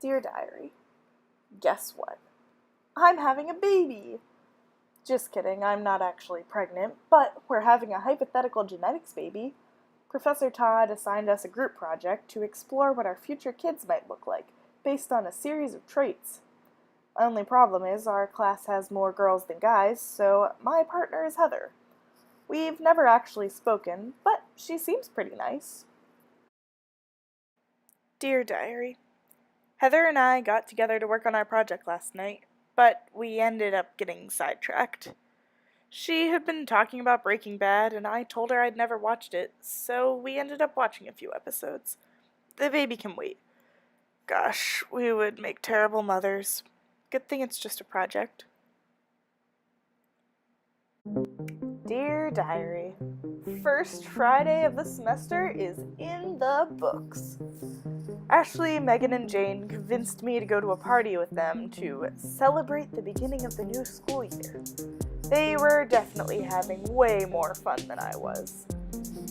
Dear Diary, guess what? I'm having a baby! Just kidding, I'm not actually pregnant, but we're having a hypothetical genetics baby. Professor Todd assigned us a group project to explore what our future kids might look like, based on a series of traits. Only problem is our class has more girls than guys, so my partner is Heather. We've never actually spoken, but she seems pretty nice. Dear Diary, Heather and I got together to work on our project last night, but we ended up getting sidetracked. She had been talking about Breaking Bad, and I told her I'd never watched it, so we ended up watching a few episodes. The baby can wait. Gosh, we would make terrible mothers. Good thing it's just a project. Dear Diary, first Friday of the semester is in the books. Ashley, Megan, and Jane convinced me to go to a party with them to celebrate the beginning of the new school year. They were definitely having way more fun than I was.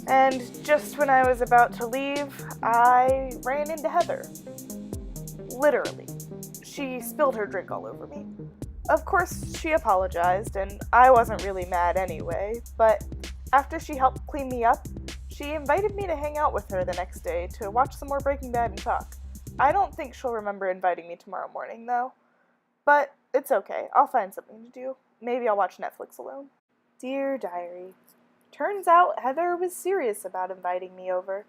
And just when I was about to leave, I ran into Heather. Literally. She spilled her drink all over me. Of course, she apologized, and I wasn't really mad anyway, but after she helped clean me up, she invited me to hang out with her the next day to watch some more Breaking Bad and talk. I don't think she'll remember inviting me tomorrow morning, though. But it's okay, I'll find something to do. Maybe I'll watch Netflix alone. Dear Diary, turns out Heather was serious about inviting me over.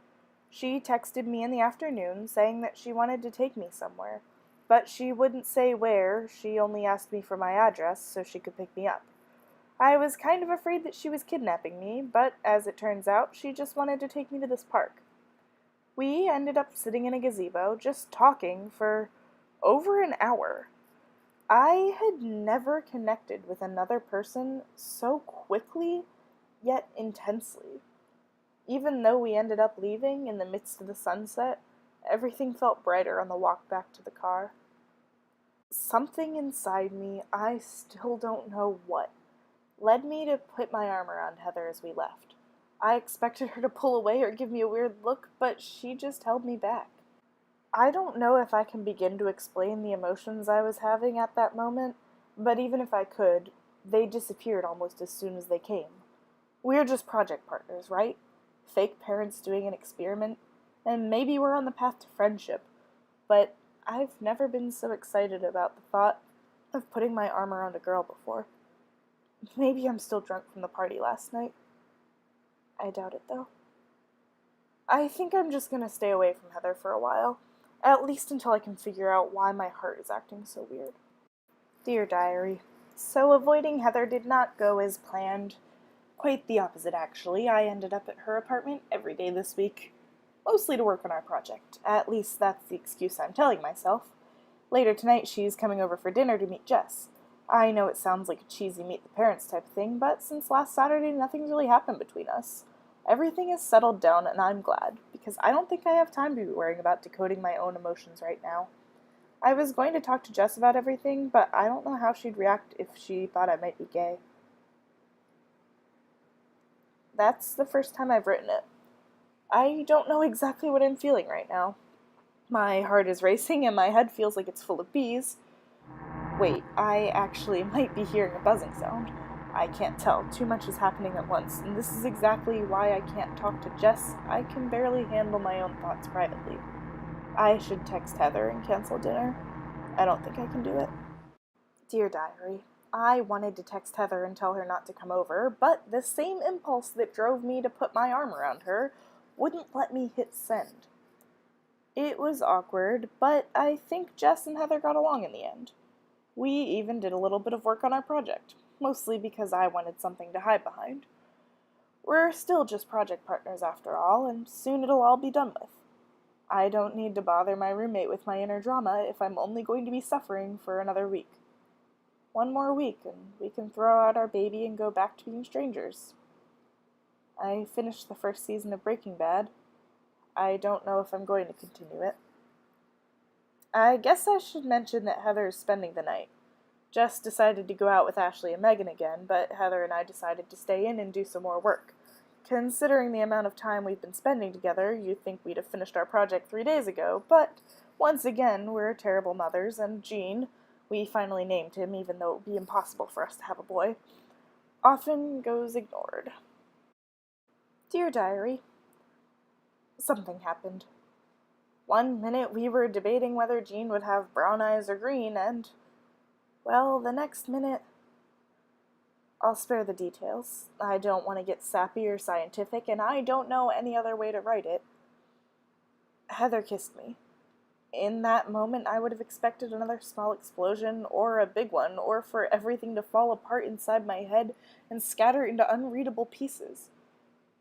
She texted me in the afternoon saying that she wanted to take me somewhere. But she wouldn't say where, she only asked me for my address so she could pick me up. I was kind of afraid that she was kidnapping me, but as it turns out, she just wanted to take me to this park. We ended up sitting in a gazebo, just talking for over an hour. I had never connected with another person so quickly, yet intensely. Even though we ended up leaving in the midst of the sunset, everything felt brighter on the walk back to the car. Something inside me, I still don't know what, led me to put my arm around Heather as we left. I expected her to pull away or give me a weird look, but she just held me back. I don't know if I can begin to explain the emotions I was having at that moment, but even if I could, they disappeared almost as soon as they came. We're just project partners, right? Fake parents doing an experiment, and maybe we're on the path to friendship, but I've never been so excited about the thought of putting my arm around a girl before. Maybe I'm still drunk from the party last night. I doubt it, though. I think I'm just gonna stay away from Heather for a while, at least until I can figure out why my heart is acting so weird. Dear Diary, so avoiding Heather did not go as planned. Quite the opposite, actually. I ended up at her apartment every day this week. Mostly to work on our project. At least that's the excuse I'm telling myself. Later tonight, she's coming over for dinner to meet Jess. I know it sounds like a cheesy meet the parents type of thing, but since last Saturday, nothing's really happened between us. Everything is settled down, and I'm glad, because I don't think I have time to be worrying about decoding my own emotions right now. I was going to talk to Jess about everything, but I don't know how she'd react if she thought I might be gay. That's the first time I've written it. I don't know exactly what I'm feeling right now. My heart is racing and my head feels like it's full of bees. Wait, I actually might be hearing a buzzing sound. I can't tell. Too much is happening at once, and this is exactly why I can't talk to Jess. I can barely handle my own thoughts privately. I should text Heather and cancel dinner. I don't think I can do it. Dear Diary, I wanted to text Heather and tell her not to come over, but the same impulse that drove me to put my arm around her wouldn't let me hit send. It was awkward, but I think Jess and Heather got along in the end. We even did a little bit of work on our project, mostly because I wanted something to hide behind. We're still just project partners after all, and soon it'll all be done with. I don't need to bother my roommate with my inner drama if I'm only going to be suffering for another week. One more week, and we can throw out our baby and go back to being strangers. I finished the first season of Breaking Bad. I don't know if I'm going to continue it. I guess I should mention that Heather is spending the night. Jess decided to go out with Ashley and Megan again, but Heather and I decided to stay in and do some more work. Considering the amount of time we've been spending together, you'd think we'd have finished our project 3 days ago, but Once again, we're terrible mothers, and Gene, we finally named him even though it would be impossible for us to have a boy, often goes ignored. Dear Diary, something happened. One minute we were debating whether Gene would have brown eyes or green, and, well, the next minute... I'll spare the details. I don't want to get sappy or scientific, and I don't know any other way to write it. Heather kissed me. In that moment, I would have expected another small explosion, or a big one, or for everything to fall apart inside my head and scatter into unreadable pieces.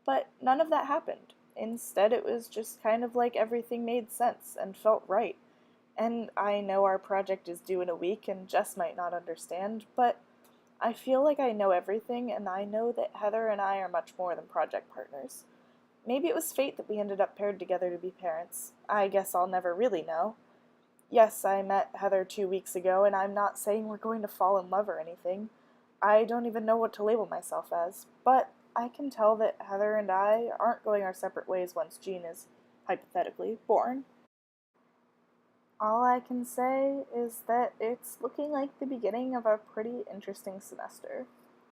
But none of that happened. Instead, it was just kind of like everything made sense and felt right. And I know our project is due in a week, and Jess might not understand, but I feel like I know everything, and I know that Heather and I are much more than project partners. Maybe it was fate that we ended up paired together to be parents. I guess I'll never really know. Yes, I met Heather 2 weeks ago, and I'm not saying we're going to fall in love or anything. I don't even know what to label myself as, but I can tell that Heather and I aren't going our separate ways once Jean is, hypothetically, born. All I can say is that it's looking like the beginning of a pretty interesting semester.